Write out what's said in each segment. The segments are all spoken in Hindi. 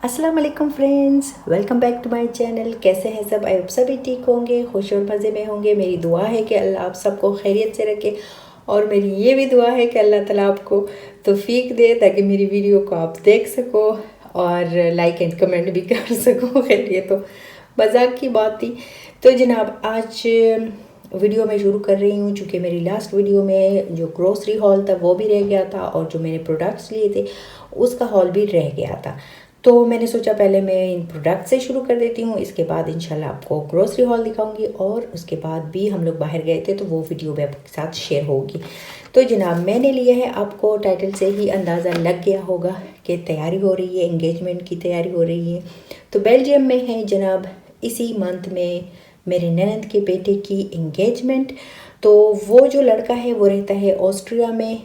अस्सलाम वालेकुम friends, welcome back to my channel. कैसे हैं सब? आई होप सभी ठीक होंगे, खुश और मज़े में होंगे। मेरी दुआ है कि अल्लाह आप सबको खैरियत से रखे और मेरी ये भी दुआ है कि अल्लाह ताला आपको तौफीक दे ताकि मेरी वीडियो को आप देख सको और लाइक एंड कमेंट भी कर सको। खैर ये तो मजाक की बात थी। तो जनाब आज वीडियो मैं शुरू कर रही हूँ चूँकि मेरी लास्ट वीडियो में जो ग्रोसरी हॉल था वो भी रह गया था और जो मैंने प्रोडक्ट्स लिए थे उसका हॉल भी रह गया था। तो मैंने सोचा पहले मैं इन प्रोडक्ट से शुरू कर देती हूँ, इसके बाद इंशाल्लाह आपको ग्रोसरी हॉल दिखाऊंगी और उसके बाद भी हम लोग बाहर गए थे तो वो वीडियो भी आपके साथ शेयर होगी। तो जनाब मैंने लिया है, आपको टाइटल से ही अंदाज़ा लग गया होगा कि तैयारी हो रही है, एंगेजमेंट की तैयारी हो रही है। तो बेल्जियम में है जनाब, इसी मंथ में मेरे ननद के बेटे की एंगेजमेंट। तो वो जो लड़का है वो रहता है ऑस्ट्रिया में,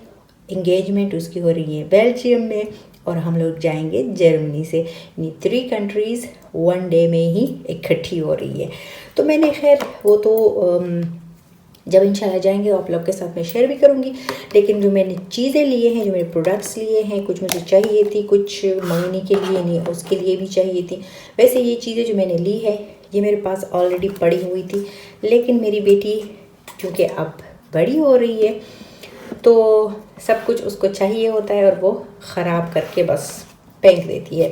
एंगेजमेंट उसकी हो रही है बेल्जियम में और हम लोग जाएंगे जर्मनी से। यानी 3 कंट्रीज़ 1 डे में ही इकट्ठी हो रही है। तो मैंने खैर वो तो जब इंशाल्लाह जाएंगे आप लोग के साथ मैं शेयर भी करूँगी। लेकिन जो मैंने चीज़ें लिए हैं, जो मेरे प्रोडक्ट्स लिए हैं, कुछ मुझे चाहिए थी, कुछ मंगने के लिए नहीं उसके लिए भी चाहिए थी। वैसे ये चीज़ें जो मैंने ली है ये मेरे पास ऑलरेडी पड़ी हुई थी, लेकिन मेरी बेटी चूँकि अब बड़ी हो रही है तो सब कुछ उसको चाहिए होता है और वो ख़राब करके बस फेंक देती है।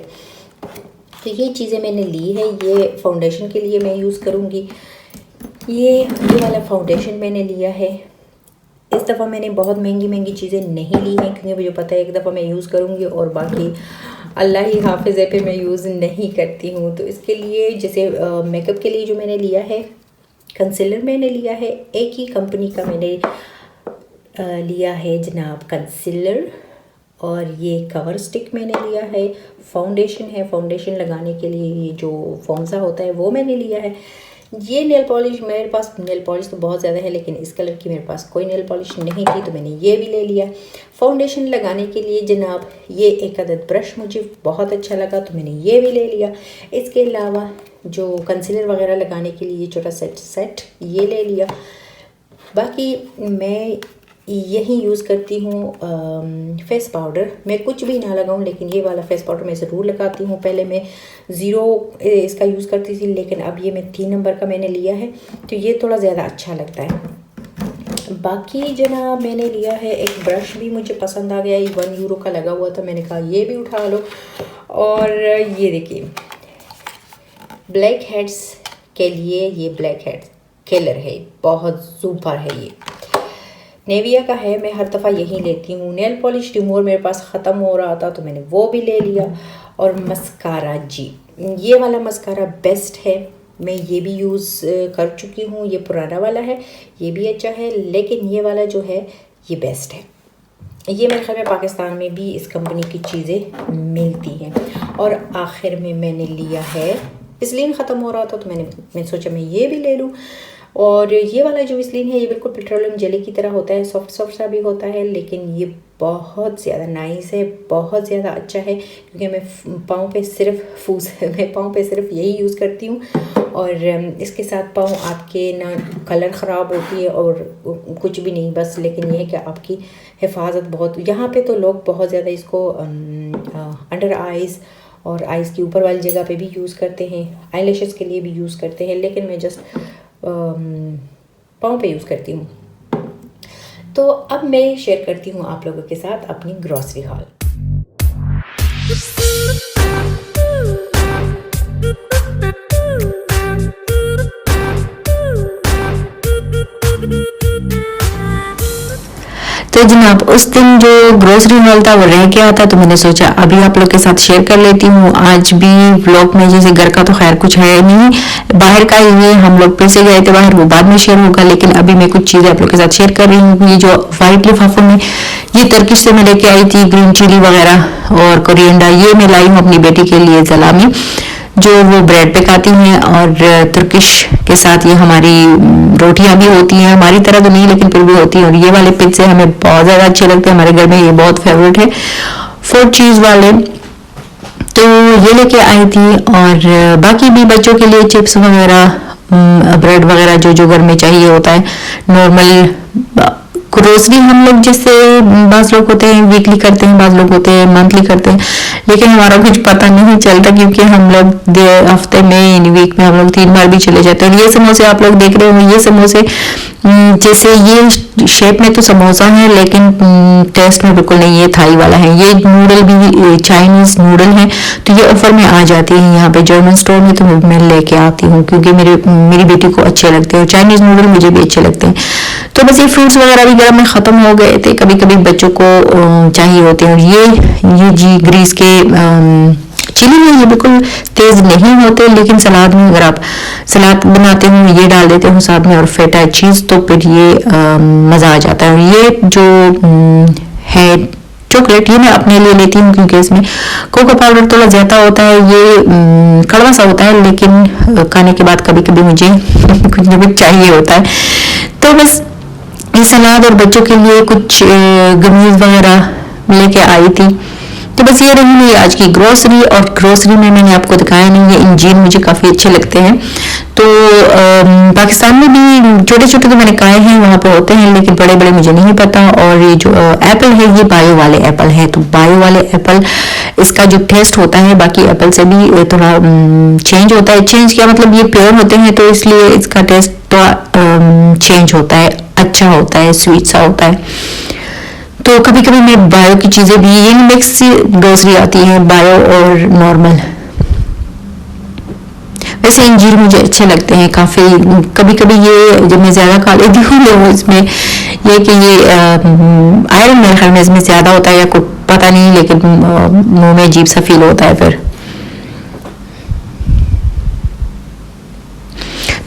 तो ये चीज़ें मैंने ली है, ये फाउंडेशन के लिए मैं यूज़ करूँगी। ये वाला फाउंडेशन मैंने लिया है। इस दफ़ा मैंने बहुत महंगी चीज़ें नहीं ली हैं क्योंकि मुझे पता है एक दफ़ा मैं यूज़ करूँगी और बाकी अल्लाह ही हाफ़िज़ है पे मैं यूज़ नहीं करती हूँ। तो इसके लिए जैसे मेकअप के लिए जो मैंने लिया है, कंसीलर मैंने लिया है, एक ही कंपनी का मैंने लिया है जनाब कंसीलर, और ये कवर स्टिक मैंने लिया है। फाउंडेशन है, फाउंडेशन लगाने के लिए ये जो फॉर्मसा होता है वो मैंने लिया है। ये नेल पॉलिश, मेरे पास नेल पॉलिश तो बहुत ज़्यादा है लेकिन इस कलर की मेरे पास कोई नेल पॉलिश नहीं थी तो मैंने ये भी ले लिया। फाउंडेशन लगाने के लिए जनाब ये एक अदद ब्रश मुझे बहुत अच्छा लगा तो मैंने ये भी ले लिया। इसके अलावा जो कंसीलर वगैरह लगाने के लिए छोटा सेट ये ले लिया। बाकी मैं यही यूज़ करती हूँ फेस पाउडर। मैं कुछ भी ना लगाऊँ लेकिन ये वाला फेस पाउडर मैं ज़रूर लगाती हूँ। पहले मैं 0 इसका यूज़ करती थी लेकिन अब ये मैं 3 नंबर का मैंने लिया है तो ये थोड़ा ज़्यादा अच्छा लगता है। बाकी जनाब मैंने लिया है एक ब्रश, भी मुझे पसंद आ गया, ये 1 यूरो का लगा हुआ था, मैंने कहा ये भी उठा लो। और ये देखिए ब्लैक हेड्स के लिए ये ब्लैक हेड्स किलर है, बहुत सुपर है। ये नेविया का है, मैं हर दफ़ा यही लेती हूँ। नेल पॉलिश रिमूवर मेरे पास ख़त्म हो रहा था तो मैंने वो भी ले लिया। और मस्कारा, जी ये वाला मस्कारा बेस्ट है, मैं ये भी यूज़ कर चुकी हूँ। ये पुराना वाला है, ये भी अच्छा है लेकिन ये वाला जो है ये बेस्ट है। ये मेरे ख्याल में पाकिस्तान में भी इस कंपनी की चीज़ें मिलती हैं। और आखिर में मैंने लिया है, विसलीन ख़त्म हो रहा था तो मैंने सोचा मैं ये भी ले लूँ। और ये वाला जो विसलीन है ये बिल्कुल पेट्रोलियम जेली की तरह होता है, सॉफ्ट सा भी होता है लेकिन ये बहुत ज़्यादा नाइस है, बहुत ज़्यादा अच्छा है क्योंकि मैं पाँव पे सिर्फ यही यूज़ करती हूँ। और इसके साथ पाँव आपके ना कलर ख़राब होती है और कुछ भी नहीं बस, लेकिन ये है कि आपकी हिफाजत बहुत, यहाँ पे तो लोग बहुत ज़्यादा इसको अंडर आइज़ और आइज़ की ऊपर वाली जगह पे भी यूज़ करते हैं, आई लैशेज़ के लिए भी यूज़ करते हैं, लेकिन मैं जस्ट पाँव पे यूज़ करती हूँ। तो अब मैं शेयर करती हूँ आप लोगों के साथ अपनी ग्रॉसरी हॉल। तो जनाब उस दिन जो ग्रोसरी हॉल था वो रह गया था तो मैंने सोचा अभी आप लोग के साथ शेयर कर लेती हूँ। आज भी व्लॉग में जैसे घर का तो खैर कुछ है नहीं, बाहर का ही हम लोग फिर से गए थे बाहर, वो बाद में शेयर होगा, लेकिन अभी मैं कुछ चीज़ें आप लोग के साथ शेयर कर रही हूँ। ये जो वाइट लिफाफों में ये तुर्किश से मैं लेके आई थी, ग्रीन चिली वगैरह और कोरिएंडर, ये मैं लाई हूँ अपनी बेटी के लिए सलामी जो वो ब्रेड पे खाती हैं। और तुर्किश के साथ ये हमारी रोटियां भी होती हैं, हमारी तरह तो नहीं लेकिन फिर भी होती हैं। और ये वाले पिज्जे हमें बहुत ज़्यादा अच्छे लगते हैं, हमारे घर में ये बहुत फेवरेट है, 4 चीज़ वाले। तो ये लेके आई थी। और बाकी भी बच्चों के लिए चिप्स वगैरह, ब्रेड वगैरह जो घर में चाहिए होता है, नॉर्मल ग्रोसरी हम लोग जैसे बाज़ लोग होते हैं वीकली करते हैं, बाज़ लोग होते हैं मंथली करते हैं, लेकिन हमारा कुछ पता नहीं चलता क्योंकि हम लोग हफ्ते में यानी वीक में हम लोग 3 बार भी चले जाते हैं। ये समोसे आप लोग देख रहे हो, ये समोसे जैसे ये शेप में तो समोसा है लेकिन टेस्ट में बिल्कुल नहीं, ये थाई वाला है। ये नूडल भी चाइनीज़ नूडल है, तो ये ऑफर में आ जाती है यहाँ पे जर्मन स्टोर में, तो मैं लेके आती हूँ क्योंकि मेरी बेटी को अच्छे लगते हैं और चाइनीज़ नूडल मुझे भी अच्छे लगते हैं। तो बस ये फ्रूट्स वगैरह भी गर्म में ख़त्म हो गए थे, कभी कभी बच्चों को चाहिए होते हैं। और ये जी ग्रीस के चिली में ये बिल्कुल तेज़ नहीं होते, लेकिन सलाद में अगर आप सलाद बनाते हो ये डाल देते हो साथ में और फेटा चीज़, तो फिर ये मज़ा आ जाता है। और ये जो है चॉकलेट, ये मैं अपने लिए लेती हूँ क्योंकि इसमें कोको पाउडर थोड़ा ज़्यादा होता है, ये कड़वा सा होता है, लेकिन खाने के बाद कभी कभी मुझे कुछ ना कुछ चाहिए होता है। तो बस ये सलाद और बच्चों के लिए कुछ गमीज़ वगैरह लेके आई थी। तो बस ये रही मेरी आज की ग्रोसरी। और ग्रोसरी में मैंने आपको दिखाया नहीं, ये इंजीर मुझे काफ़ी अच्छे लगते हैं। तो पाकिस्तान में भी छोटे छोटे तो मैंने खाए हैं, वहाँ पे होते हैं, लेकिन बड़े बड़े मुझे नहीं पता। और ये जो एप्पल है ये बायो वाले एप्पल है, तो बायो वाले एप्पल इसका जो टेस्ट होता है बाकी एप्पल से भी थोड़ा चेंज होता है। चेंज क्या मतलब, ये प्योर होते हैं तो इसलिए इसका टेस्ट थोड़ा चेंज होता है, अच्छा होता है, स्वीट सा होता है। तो कभी कभी मैं बायो की चीज़ें भी, ये मिक्स ग्रोसरी आती है बायो और नॉर्मल। वैसे इंजीर मुझे अच्छे लगते हैं काफ़ी, कभी कभी ये जब मैं ज़्यादा खा लेती हूँ तो इसमें ये कि ये आयरन मेरे ख्याल में इसमें ज़्यादा होता है या कुछ पता नहीं, लेकिन मुंह में अजीब सा फील होता है फिर।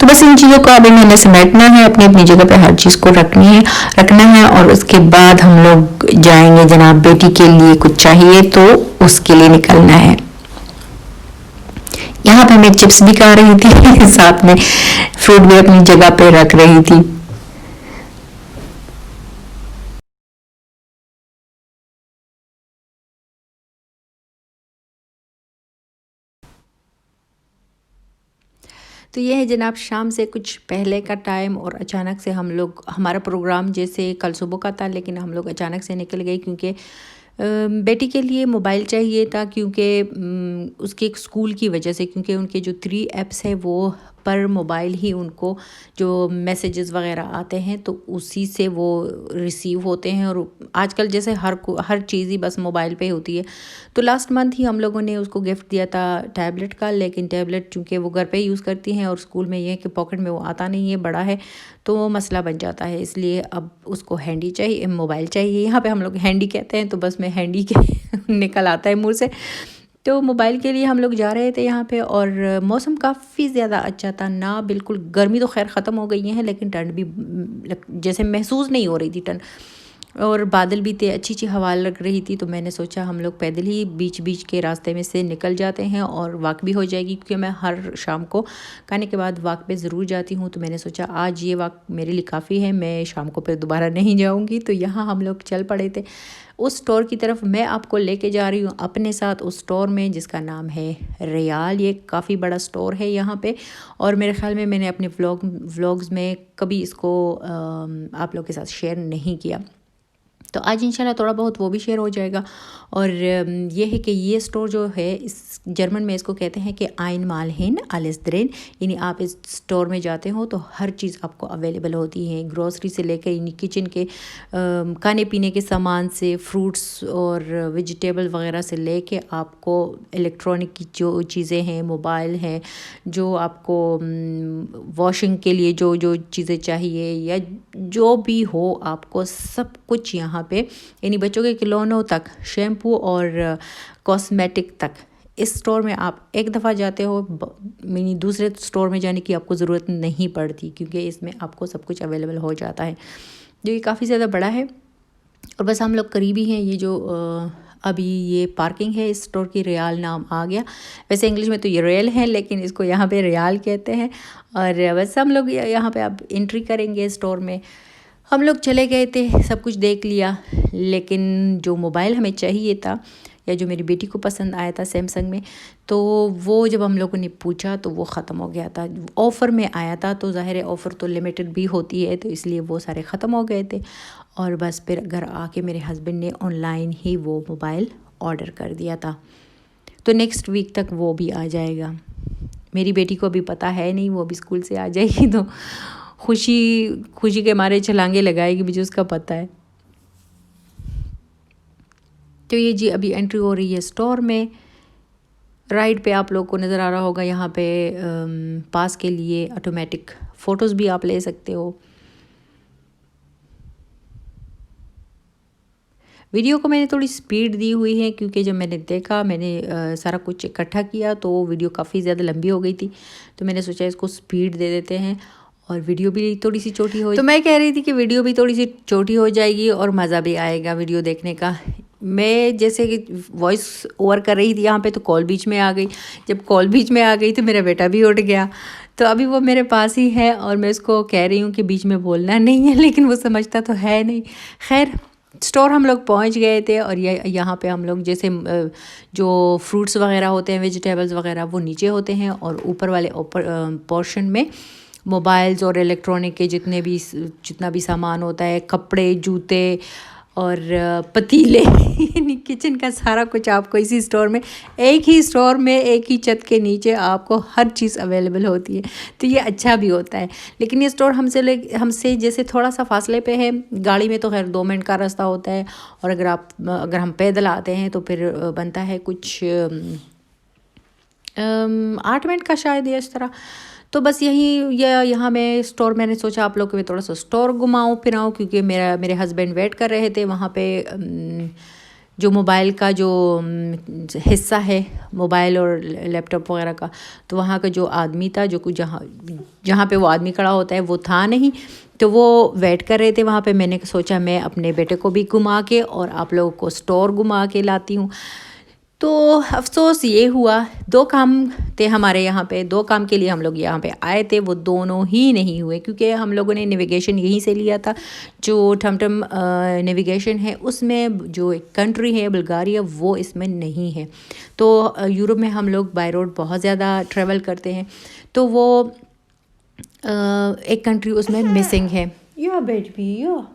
तो बस इन चीज़ों को अभी मैंने समेटना है, अपनी अपनी जगह पे हर चीज़ को रखना है और उसके बाद हम लोग जाएंगे। जनाब बेटी के लिए कुछ चाहिए तो उसके लिए निकलना है। यहाँ पे मैं चिप्स भी खा रही थी साथ में फ्रूट भी अपनी जगह पे रख रही थी। तो ये है जनाब शाम से कुछ पहले का टाइम, और अचानक से हम लोग, हमारा प्रोग्राम जैसे कल सुबह का था लेकिन हम लोग अचानक से निकल गए क्योंकि बेटी के लिए मोबाइल चाहिए था, क्योंकि उसके एक स्कूल की वजह से, क्योंकि उनके जो 3 ऐप्स है वो पर मोबाइल ही उनको जो मैसेजेस वगैरह आते हैं तो उसी से वो रिसीव होते हैं। और आजकल जैसे हर चीज़ ही बस मोबाइल पे होती है। तो लास्ट मंथ ही हम लोगों ने उसको गिफ्ट दिया था टैबलेट का, लेकिन टैबलेट चूँकि वो घर पे यूज़ करती हैं और स्कूल में ये है कि पॉकेट में वो आता नहीं है, बड़ा है तो वो मसला बन जाता है, इसलिए अब उसको हैंडी चाहिए, मोबाइल चाहिए। यहाँ पे हम लोग हैंडी कहते हैं, तो बस मैं हैंडी के निकल आता है मुँह से। तो मोबाइल के लिए हम लोग जा रहे थे यहाँ पे, और मौसम काफ़ी ज़्यादा अच्छा था ना, बिल्कुल गर्मी तो खैर ख़त्म हो गई है लेकिन ठंड भी जैसे महसूस नहीं हो रही थी ठंड, और बादल भी थे, अच्छी अच्छी हवा लग रही थी। तो मैंने सोचा हम लोग पैदल ही बीच बीच के रास्ते में से निकल जाते हैं और वॉक भी हो जाएगी, क्योंकि मैं हर शाम को खाने के बाद वॉक पे ज़रूर जाती हूँ। तो मैंने सोचा आज ये वॉक मेरे लिए काफ़ी है, मैं शाम को फिर दोबारा नहीं जाऊँगी। तो यहाँ हम लोग चल पड़े थे उस स्टोर की तरफ। मैं आपको लेके जा रही हूँ अपने साथ उस स्टोर में जिसका नाम है रियाल। ये काफ़ी बड़ा स्टोर है यहाँ पे, और मेरे ख्याल में मैंने अपने व्लॉग्स में कभी इसको आप लोग के साथ शेयर नहीं किया, तो आज इंशाल्लाह थोड़ा बहुत वो भी शेयर हो जाएगा। और ये है कि ये स्टोर जो है, इस जर्मन में इसको कहते हैं कि आइन माल हिन आलिस द्रेन, यानी आप इस स्टोर में जाते हो तो हर चीज़ आपको अवेलेबल होती है, ग्रोसरी से लेकर यानी किचन के खाने पीने के सामान से, फ्रूट्स और वेजिटेबल वगैरह से लेके आपको इलेक्ट्रॉनिक की जो चीज़ें हैं, मोबाइल हैं, जो आपको वॉशिंग के लिए जो जो चीज़ें चाहिए या जो भी हो, आपको सब कुछ यहाँ पे, यानी बच्चों के खिलौनों तक, शैम्पू और कॉस्मेटिक तक, इस स्टोर में आप एक दफ़ा जाते हो, यानी दूसरे स्टोर में जाने की आपको ज़रूरत नहीं पड़ती, क्योंकि इसमें आपको सब कुछ अवेलेबल हो जाता है, जो ये काफ़ी ज़्यादा बड़ा है। और बस हम लोग करीबी हैं। ये जो अभी ये पार्किंग है इस स्टोर की, रियाल नाम आ गया। वैसे इंग्लिश में तो ये रेल है लेकिन इसको यहाँ पे रियाल कहते हैं। और बस हम लोग यहाँ पे अब एंट्री करेंगे स्टोर में। हम लोग चले गए थे, सब कुछ देख लिया, लेकिन जो मोबाइल हमें चाहिए था, या जो मेरी बेटी को पसंद आया था सैमसंग में, तो वो जब हम लोगों ने पूछा तो वो ख़त्म हो गया था। ऑफ़र में आया था तो ज़ाहिर है ऑफ़र तो लिमिटेड भी होती है, तो इसलिए वो सारे ख़त्म हो गए थे। और बस फिर घर आके मेरे हस्बैंड ने ऑनलाइन ही वो मोबाइल ऑर्डर कर दिया था, तो नेक्स्ट वीक तक वो भी आ जाएगा। मेरी बेटी को अभी पता है नहीं, वो अभी स्कूल से आ जाएगी तो खुशी के मारे छलांगे लगाएगी, मुझे उसका पता है। तो ये जी अभी एंट्री हो रही है स्टोर में। राइट पे आप लोग को नज़र आ रहा होगा, यहाँ पे पास के लिए ऑटोमेटिक फ़ोटोज़ भी आप ले सकते हो। वीडियो को मैंने थोड़ी स्पीड दी हुई है क्योंकि जब मैंने देखा, मैंने सारा कुछ इकट्ठा किया तो वीडियो काफ़ी ज़्यादा लंबी हो गई थी, तो मैंने सोचा इसको स्पीड दे देते हैं और वीडियो भी थोड़ी सी छोटी हो। तो मैं कह रही थी कि वीडियो भी थोड़ी सी छोटी हो जाएगी और मज़ा भी आएगा वीडियो देखने का। मैं जैसे कि वॉइस ओवर कर रही थी यहाँ पे, तो कॉल बीच में आ गई। जब कॉल बीच में आ गई तो मेरा बेटा भी उठ गया, तो अभी वो मेरे पास ही है और मैं उसको कह रही हूँ कि बीच में बोलना नहीं है, लेकिन वो समझता तो है नहीं। खैर, स्टोर हम लोग पहुंच गए थे और यहाँ पे हम लोग जैसे जो फ्रूट्स वगैरह होते हैं, वेजिटेबल्स वगैरह, वो नीचे होते हैं और ऊपर वाले पोर्शन में मोबाइल्स और इलेक्ट्रॉनिक के जितना भी सामान होता है, कपड़े, जूते और पतीले यानी किचन का सारा कुछ आपको इसी स्टोर में, एक ही स्टोर में, एक ही छत के नीचे आपको हर चीज़ अवेलेबल होती है। तो ये अच्छा भी होता है। लेकिन ये स्टोर हमसे जैसे थोड़ा सा फासले पे है। गाड़ी में तो खैर 2 मिनट का रास्ता होता है, और अगर हम पैदल आते हैं तो फिर बनता है कुछ 8 मिनट का शायद, या इस तरह। तो बस यहाँ मैं स्टोर, मैंने सोचा आप लोग को मैं थोड़ा सा स्टोर घुमाऊँ फिराऊँ, क्योंकि मेरे हस्बैंड वेट कर रहे थे वहाँ पे। जो मोबाइल का जो हिस्सा है, मोबाइल और लैपटॉप वगैरह का, तो वहाँ का जो आदमी था, जो कुछ जहाँ पे वो आदमी खड़ा होता है, वो था नहीं, तो वो वेट कर रहे थे वहाँ पे। मैंने सोचा मैं अपने बेटे को भी घुमा के और आप लोगों को स्टोर घुमा के लाती हूँ। तो अफसोस ये हुआ, 2 काम थे हमारे यहाँ पे, 2 काम के लिए हम लोग यहाँ पे आए थे, वो दोनों ही नहीं हुए, क्योंकि हम लोगों ने नेविगेशन यहीं से लिया था। जो टमटम नेविगेशन है उसमें जो एक कंट्री है बुल्गारिया, वो इसमें नहीं है। तो यूरोप में हम लोग बाय रोड बहुत ज़्यादा ट्रैवल करते हैं, तो वो एक कंट्री उसमें मिसिंग है। या बेटी या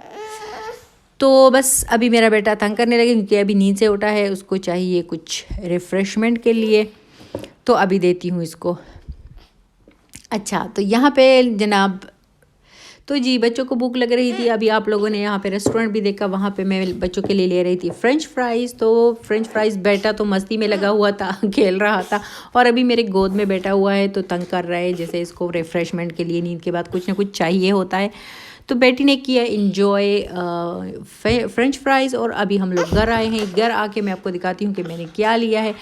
तो बस अभी मेरा बेटा तंग करने लगे, क्योंकि अभी नींद से उठा है, उसको चाहिए कुछ रिफ़्रेशमेंट के लिए, तो अभी देती हूँ इसको। अच्छा, तो यहाँ पे जनाब, तो जी बच्चों को भूख लग रही थी। अभी आप लोगों ने यहाँ पे रेस्टोरेंट भी देखा, वहाँ पे मैं बच्चों के लिए ले रही थी फ्रेंच फ्राइज़। तो फ्रेंच फ्राइज़, बेटा तो मस्ती में लगा हुआ था, खेल रहा था, और अभी मेरे गोद में बैठा हुआ है तो तंग कर रहा है, जैसे इसको रिफ़्रेशमेंट के लिए नींद के बाद कुछ ना कुछ चाहिए होता है। तो बेटी ने किया इंजॉय फ्रेंच फ्राइज़, और अभी हम लोग घर आए हैं। घर आके मैं आपको दिखाती हूँ कि मैंने क्या लिया है।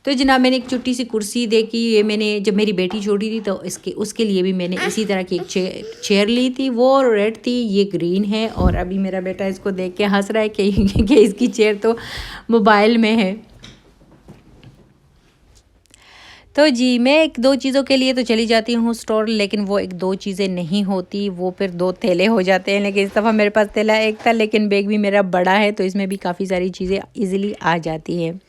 तो जनाब, मैंने एक छोटी सी कुर्सी देखी, ये मैंने जब मेरी बेटी छोटी थी तो उसके लिए भी मैंने इसी तरह की एक चेयर ली थी। वो रेड थी, ये ग्रीन है, और अभी मेरा बेटा इसको देख के हंस रहा है कि इसकी चेयर तो मोबाइल में है। तो जी मैं 1-2 चीज़ों के लिए तो चली जाती हूँ स्टोर, लेकिन वो 1-2 चीज़ें नहीं होती, वो फिर 2 थैले हो जाते हैं। लेकिन इस दफ़ा मेरे पास थैला एक था, लेकिन बैग भी मेरा बड़ा है, तो इसमें भी काफ़ी सारी चीज़ें ईज़िली आ जाती हैं।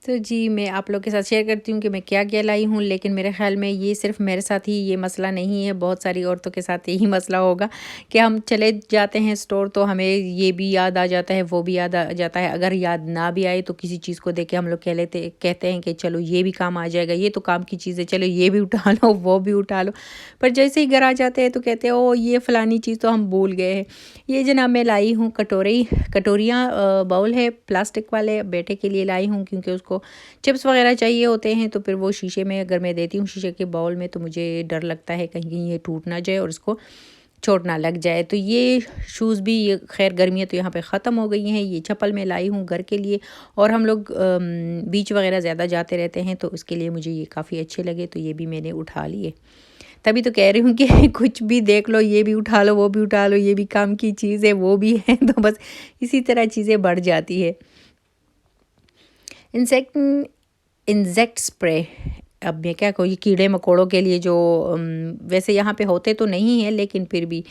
तो जी मैं आप लोग के साथ शेयर करती हूँ कि मैं क्या क्या लाई हूँ, लेकिन मेरे ख़्याल में ये सिर्फ मेरे साथ ही ये मसला नहीं है, बहुत सारी औरतों के साथ यही मसला होगा कि हम चले जाते हैं स्टोर तो हमें ये भी याद आ जाता है, वो भी याद आ जाता है। अगर याद ना भी आए तो किसी चीज़ को देख के हम लोग कहते हैं कि चलो ये भी काम आ जाएगा, ये तो काम की चीज़ है, चलो ये भी उठा लो, वो भी उठा लो। पर जैसे ही घर आ जाते हैं तो कहते हैं ओ ये फ़लानी चीज़ तो हम भूल गए हैं। ये जनाब मैं लाई हूँ कटोरियाँ, बाउल है प्लास्टिक वाले, बेटे के लिए लाई हूँ, क्योंकि उसको चिप्स वगैरह चाहिए होते हैं। तो फिर वो शीशे में अगर मैं देती हूँ, शीशे के बाउल में, तो मुझे डर लगता है कहीं ये टूट ना जाए और इसको चोट ना लग जाए। तो ये शूज़ भी, ये खैर गर्मियाँ तो यहाँ पे ख़त्म हो गई हैं, ये चप्पल मैं लाई हूँ घर के लिए। और हम लोग बीच वगैरह ज़्यादा जाते रहते हैं, तो उसके लिए मुझे ये काफ़ी अच्छे लगे, तो ये भी मैंने उठा लिए। तभी तो कह रही हूँ कि कुछ भी देख लो, ये भी उठा लो, वो भी उठा लो, ये भी काम की चीज़ है, वो भी है, तो बस इसी तरह चीज़ें बढ़ जाती है। इंसेक्ट स्प्रे, अब मैं क्या कहूँ, ये कीड़े मकोड़ों के लिए जो वैसे यहाँ पे होते तो नहीं है, लेकिन फिर भी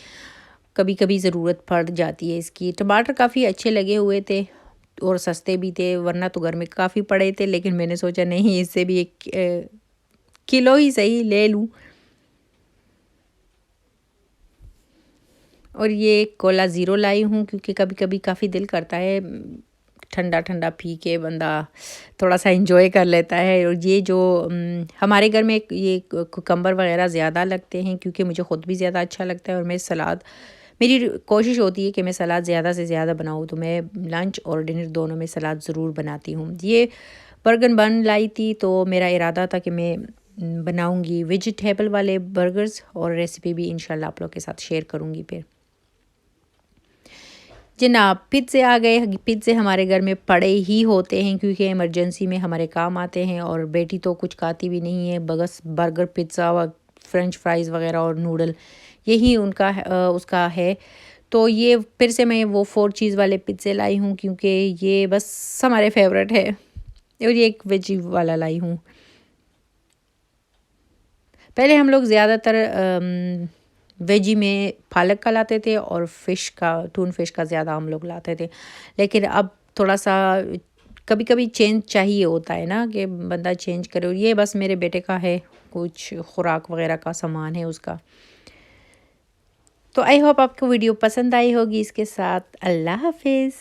कभी कभी ज़रूरत पड़ जाती है इसकी। टमाटर काफ़ी अच्छे लगे हुए थे, और सस्ते भी थे, वरना तो घर में काफ़ी पड़े थे, लेकिन मैंने सोचा नहीं इससे भी 1 किलो ही सही ले लूँ। और ये कोला ज़ीरो लाई हूँ क्योंकि कभी कभी काफ़ी दिल करता है ठंडा ठंडा पी के बंदा थोड़ा सा इंजॉय कर लेता है। और ये जो हमारे घर में ये कुकम्बर वगैरह ज़्यादा लगते हैं क्योंकि मुझे ख़ुद भी ज़्यादा अच्छा लगता है। और मैं सलाद, मेरी कोशिश होती है कि मैं सलाद ज़्यादा से ज़्यादा बनाऊँ, तो मैं लंच और डिनर दोनों में सलाद ज़रूर बनाती हूँ। ये बर्गर बन लाई थी तो मेरा इरादा था कि मैं बनाऊँगी वेजिटेबल वाले बर्गर्स, और रेसिपी भी इंशाल्लाह आप लोग के साथ शेयर करूँगी। फिर जनाब पिज़्ज़े आ गए। पिज़्ज़े हमारे घर में पड़े ही होते हैं क्योंकि इमरजेंसी में हमारे काम आते हैं, और बेटी तो कुछ खाती भी नहीं है, बस बर्गर पिज़्ज़ा व फ्रेंच फ्राइज़ वगैरह और नूडल यही उनका उसका है। तो ये फिर से मैं वो 4 चीज़ वाले पिज़्ज़े लाई हूँ क्योंकि ये बस हमारे फेवरेट है। और ये एक वेजी वाला लाई हूँ। पहले हम लोग ज़्यादातर वेजी में पालक का लाते थे और फ़िश का, टून फ़िश का ज़्यादा हम लोग लाते थे, लेकिन अब थोड़ा सा कभी कभी चेंज चाहिए होता है ना कि बंदा चेंज करे। और ये बस मेरे बेटे का है, कुछ खुराक वगैरह का सामान है उसका। तो आई होप आपको वीडियो पसंद आई होगी। इसके साथ अल्लाह हाफिज़।